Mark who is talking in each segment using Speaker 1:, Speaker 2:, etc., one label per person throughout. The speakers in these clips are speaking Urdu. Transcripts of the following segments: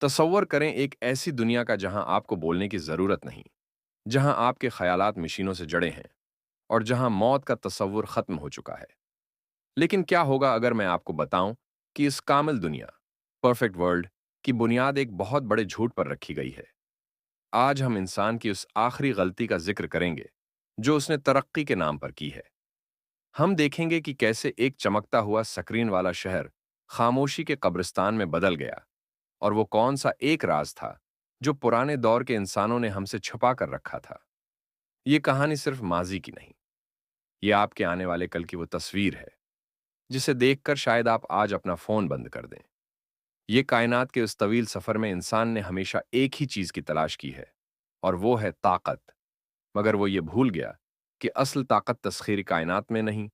Speaker 1: تصور کریں ایک ایسی دنیا کا جہاں آپ کو بولنے کی ضرورت نہیں، جہاں آپ کے خیالات مشینوں سے جڑے ہیں اور جہاں موت کا تصور ختم ہو چکا ہے۔ لیکن کیا ہوگا اگر میں آپ کو بتاؤں کہ اس کامل دنیا، پرفیکٹ ورلڈ کی بنیاد ایک بہت بڑے جھوٹ پر رکھی گئی ہے؟ آج ہم انسان کی اس آخری غلطی کا ذکر کریں گے جو اس نے ترقی کے نام پر کی ہے۔ ہم دیکھیں گے کہ کیسے ایک چمکتا ہوا سکرین والا شہر خاموشی کے قبرستان میں بدل گیا، اور وہ کون سا ایک راز تھا جو پرانے دور کے انسانوں نے ہم سے چھپا کر رکھا تھا۔ یہ کہانی صرف ماضی کی نہیں، یہ آپ کے آنے والے کل کی وہ تصویر ہے جسے دیکھ کر شاید آپ آج اپنا فون بند کر دیں۔ یہ کائنات کے اس طویل سفر میں انسان نے ہمیشہ ایک ہی چیز کی تلاش کی ہے، اور وہ ہے طاقت۔ مگر وہ یہ بھول گیا کہ اصل طاقت تسخیر کائنات میں نہیں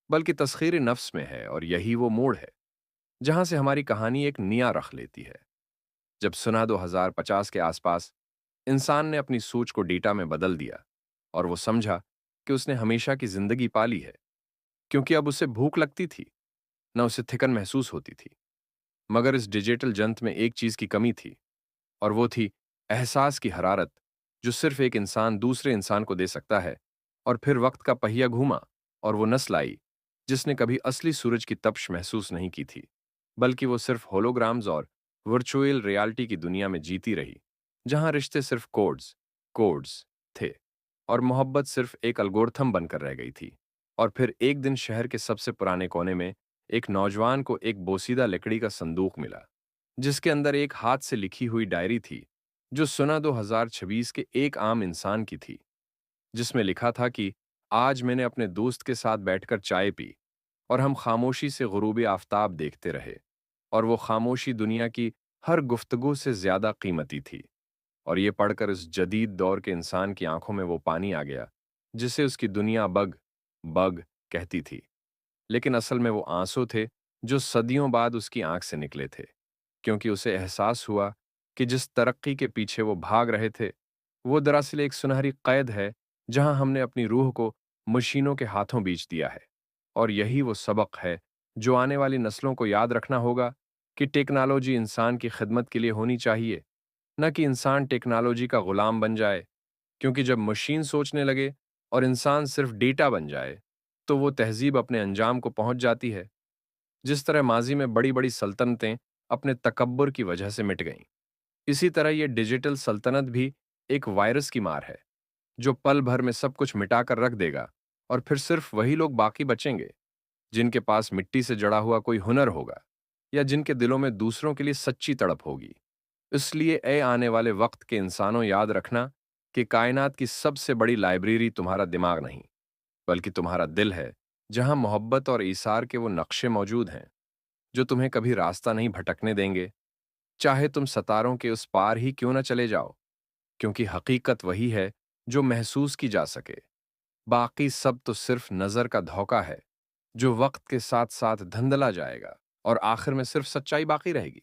Speaker 1: بلکہ تسخیر نفس میں ہے، اور یہی وہ موڑ ہے جہاں سے ہماری کہانی ایک نیا رخ لیتی ہے۔ جب سنا 2050 کے آس پاس انسان نے اپنی سوچ کو ڈیٹا میں بدل دیا، اور وہ سمجھا کہ اس نے ہمیشہ کی زندگی پالی ہے، کیونکہ اب اسے بھوک لگتی تھی، نہ اسے تھکن محسوس ہوتی تھی۔ مگر اس ڈیجیٹل جنت میں ایک چیز کی کمی تھی، اور وہ تھی احساس کی حرارت جو صرف ایک انسان دوسرے انسان کو دے سکتا ہے۔ اور پھر وقت کا پہیہ گھوما، اور وہ نسل آئی جس نے کبھی اصلی سورج کی تپش محسوس نہیں کی تھی، بلکہ وہ صرف ہولوگرامز اور ورچوئل ریالٹی کی دنیا میں جیتی رہی، جہاں رشتے صرف کوڈز تھے، اور محبت صرف ایک الگورتھم بن کر رہ گئی تھی۔ اور پھر ایک دن شہر کے سب سے پرانے کونے میں ایک نوجوان کو ایک بوسیدہ لکڑی کا صندوق ملا، جس کے اندر ایک ہاتھ سے لکھی ہوئی ڈائری تھی جو سنہ 2026 کے ایک عام انسان کی تھی، جس میں لکھا تھا کہ آج میں نے اپنے دوست کے ساتھ بیٹھ کر چائے پی، اور ہم خاموشی سے غروب آفتاب دیکھتے رہے، اور وہ خاموشی دنیا کی ہر گفتگو سے زیادہ قیمتی تھی۔ اور یہ پڑھ کر اس جدید دور کے انسان کی آنکھوں میں وہ پانی آ گیا جسے اس کی دنیا بگ کہتی تھی، لیکن اصل میں وہ آنسو تھے جو صدیوں بعد اس کی آنکھ سے نکلے تھے، کیونکہ اسے احساس ہوا کہ جس ترقی کے پیچھے وہ بھاگ رہے تھے، وہ دراصل ایک سنہری قید ہے جہاں ہم نے اپنی روح کو مشینوں کے ہاتھوں بیچ دیا ہے۔ اور یہی وہ سبق ہے جو آنے والی نسلوں کو یاد رکھنا ہوگا، کہ ٹیکنالوجی انسان کی خدمت کے لیے ہونی چاہیے، نہ کہ انسان ٹیکنالوجی کا غلام بن جائے۔ کیونکہ جب مشین سوچنے لگے اور انسان صرف ڈیٹا بن جائے، تو وہ تہذیب اپنے انجام کو پہنچ جاتی ہے۔ جس طرح ماضی میں بڑی بڑی سلطنتیں اپنے تکبر کی وجہ سے مٹ گئیں، اسی طرح یہ ڈیجیٹل سلطنت بھی ایک وائرس کی مار ہے جو پل بھر میں سب کچھ مٹا کر رکھ دے گا، اور پھر صرف وہی لوگ باقی بچیں گے جن کے پاس مٹی سے جڑا ہوا کوئی ہنر ہوگا، یا جن کے دلوں میں دوسروں کے لیے سچی تڑپ ہوگی۔ اس لیے اے آنے والے وقت کے انسانوں، یاد رکھنا کہ کائنات کی سب سے بڑی لائبریری تمہارا دماغ نہیں بلکہ تمہارا دل ہے، جہاں محبت اور ایثار کے وہ نقشے موجود ہیں جو تمہیں کبھی راستہ نہیں بھٹکنے دیں گے، چاہے تم ستاروں کے اس پار ہی کیوں نہ چلے جاؤ۔ کیونکہ حقیقت وہی ہے جو محسوس کی جا سکے، باقی سب تو صرف نظر کا دھوکہ ہے جو وقت کے ساتھ ساتھ دھندلا جائے گا، اور آخر میں صرف سچائی باقی رہے گی۔